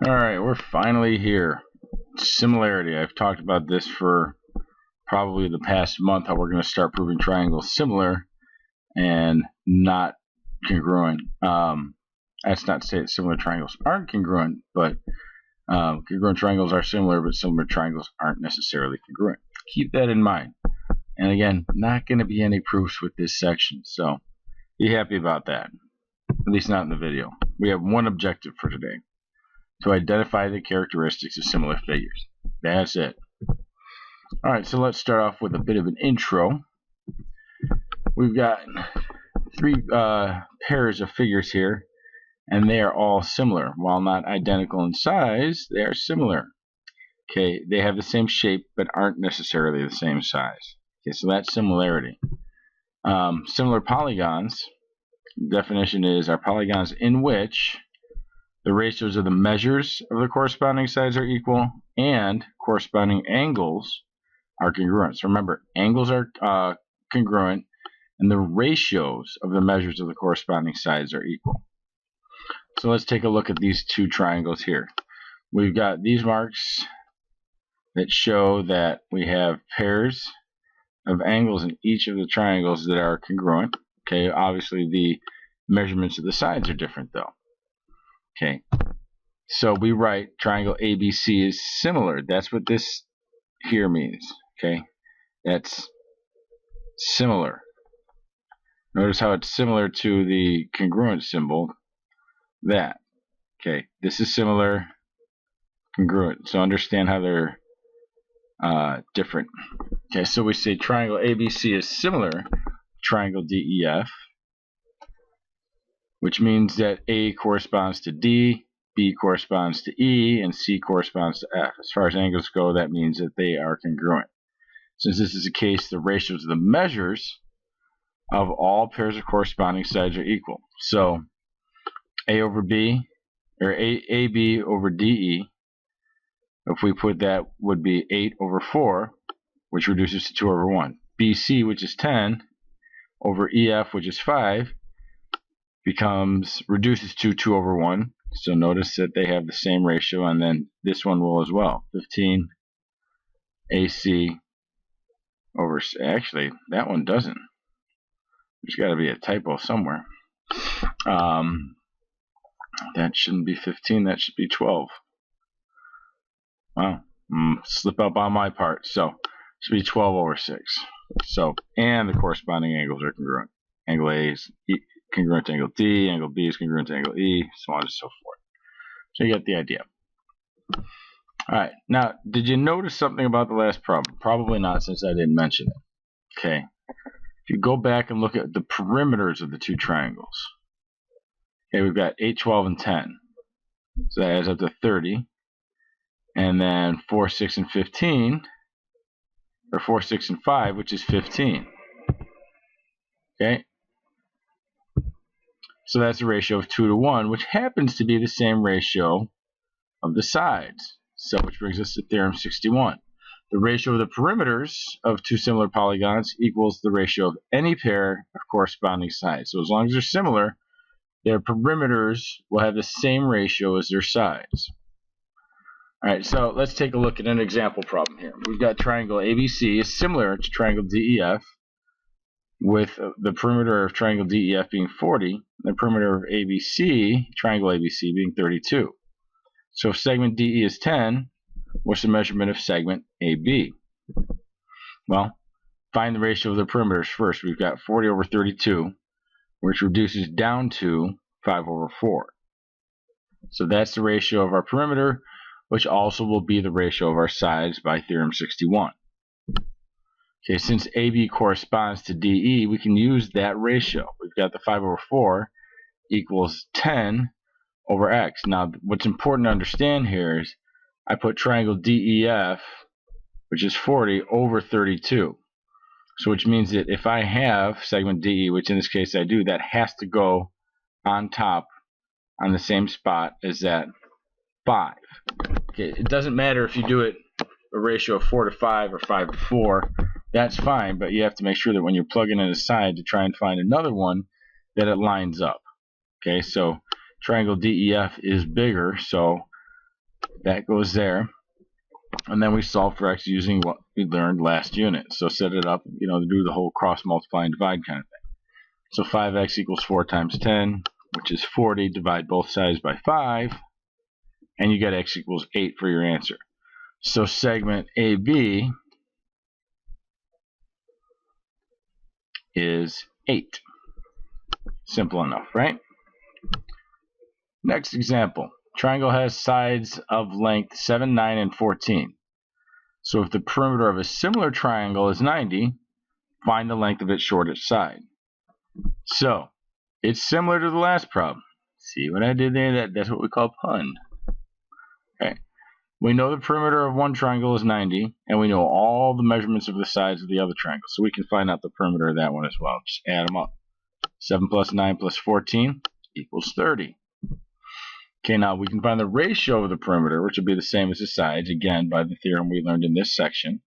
Alright, we're finally here. Similarity. I've talked about this for probably the past month, how we're going to start proving triangles similar and not congruent. That's not to say that similar triangles aren't congruent, but congruent triangles are similar, but similar triangles aren't necessarily congruent. Keep that in mind. And again, not going to be any proofs with this section, so be happy about that. At least not in the video. We have one objective for today: to identify the characteristics of similar figures. That's it. Alright, so let's start off with a bit of an intro. We've got three pairs of figures here, and they are all similar. While not identical in size, they are similar. Okay, they have the same shape, but aren't necessarily the same size. Okay, so that's similarity. Similar polygons, definition is, are polygons in which the ratios of the measures of the corresponding sides are equal and corresponding angles are congruent. So remember, angles are congruent and the ratios of the measures of the corresponding sides are equal. So let's take a look at these two triangles here. We've got these marks that show that we have pairs of angles in each of the triangles that are congruent. Okay, obviously the measurements of the sides are different though. Okay, so we write triangle ABC is similar. That's what this here means. Okay, that's similar. Notice how it's similar to the congruent symbol. That. Okay, this is similar, congruent. So understand how they're different. Okay, so we say triangle ABC is similar to triangle DEF, which means that A corresponds to D, B corresponds to E, and C corresponds to F. As far as angles go, that means that they are congruent. Since this is the case, the ratios of the measures of all pairs of corresponding sides are equal. So A over B, or AB over DE, if we put that, would be 8 over 4, which reduces to 2 over 1. BC, which is 10, over EF, which is 5, reduces to 2 over 1. So notice that they have the same ratio, and then this one will as well. 15 AC over, actually that one doesn't. There's got to be a typo somewhere. That shouldn't be 15, that should be 12. Wow, slip up on my part. So it should be 12 over 6. So, and the corresponding angles are congruent. Angle A is congruent to angle D, angle B is congruent to angle E, so on and so forth. So you get the idea. Alright, now, did you notice something about the last problem? Probably not, since I didn't mention it. Okay, if you go back and look at the perimeters of the two triangles, okay, we've got 8, 12, and 10. So that adds up to 30. And then 4, 6, and 15, or 4, 6, and 5, which is 15. Okay? So that's a ratio of 2 to 1, which happens to be the same ratio of the sides. So, which brings us to theorem 61. The ratio of the perimeters of two similar polygons equals the ratio of any pair of corresponding sides. So as long as they're similar, their perimeters will have the same ratio as their sides. Alright, so let's take a look at an example problem here. We've got triangle ABC is similar to triangle DEF, with the perimeter of triangle DEF being 40, and the perimeter of ABC, triangle ABC, being 32. So if segment DE is 10, what's the measurement of segment AB? Well, find the ratio of the perimeters first. We've got 40 over 32, which reduces down to 5 over 4. So that's the ratio of our perimeter, which also will be the ratio of our sides by theorem 61. Okay, since AB corresponds to DE, we can use that ratio. We've got the 5 over 4 equals 10 over x. Now, what's important to understand here is I put triangle DEF, which is 40, over 32. So which means that if I have segment DE, which in this case I do, that has to go on top on the same spot as that 5. Okay, it doesn't matter if you do it a ratio of 4 to 5 or 5 to 4. That's fine, but you have to make sure that when you're plugging in a side to try and find another one, that it lines up. Okay, so triangle DEF is bigger, so that goes there. And then we solve for x using what we learned last unit. So set it up, to do the whole cross multiply and divide kind of thing. So 5x equals 4 times 10, which is 40. Divide both sides by 5, and you get x equals 8 for your answer. So segment AB is 8. Simple enough, right? Next example. Triangle has sides of length 7, 9, and 14. So if the perimeter of a similar triangle is 90, find the length of its shortest side. So it's similar to the last problem. See what I did there? That's what we call pun. Okay. We know the perimeter of one triangle is 90, and we know all the measurements of the sides of the other triangle. So we can find out the perimeter of that one as well. Just add them up. 7 plus 9 plus 14 equals 30. Okay, now we can find the ratio of the perimeter, which will be the same as the sides, again, by the theorem we learned in this section,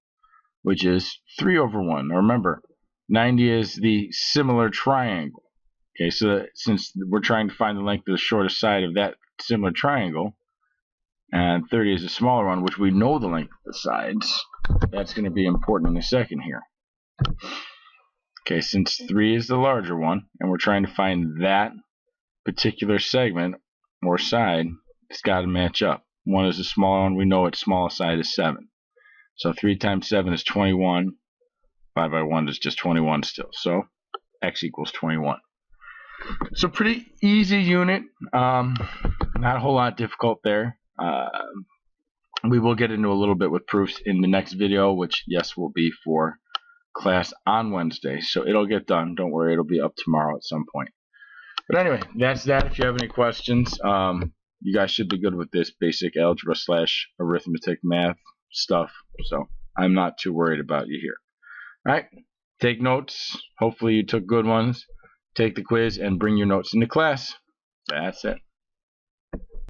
which is 3 over 1. Now remember, 90 is the similar triangle. Okay, so since we're trying to find the length of the shortest side of that similar triangle, and 30 is the smaller one, which we know the length of the sides, that's going to be important in a second here. Okay, since 3 is the larger one, and we're trying to find that particular segment or side, it's got to match up. 1 is the smaller one, we know its smallest side is 7. So 3 times 7 is 21. 5 by 1 is just 21 still. So x equals 21. So pretty easy unit. Not a whole lot difficult there. We will get into a little bit with proofs in the next video, which, yes, will be for class on Wednesday. So it'll get done. Don't worry, it'll be up tomorrow at some point. But anyway, that's that. If you have any questions, you guys should be good with this basic algebra / arithmetic math stuff. So I'm not too worried about you here. All right, take notes. Hopefully you took good ones. Take the quiz and bring your notes into class. That's it.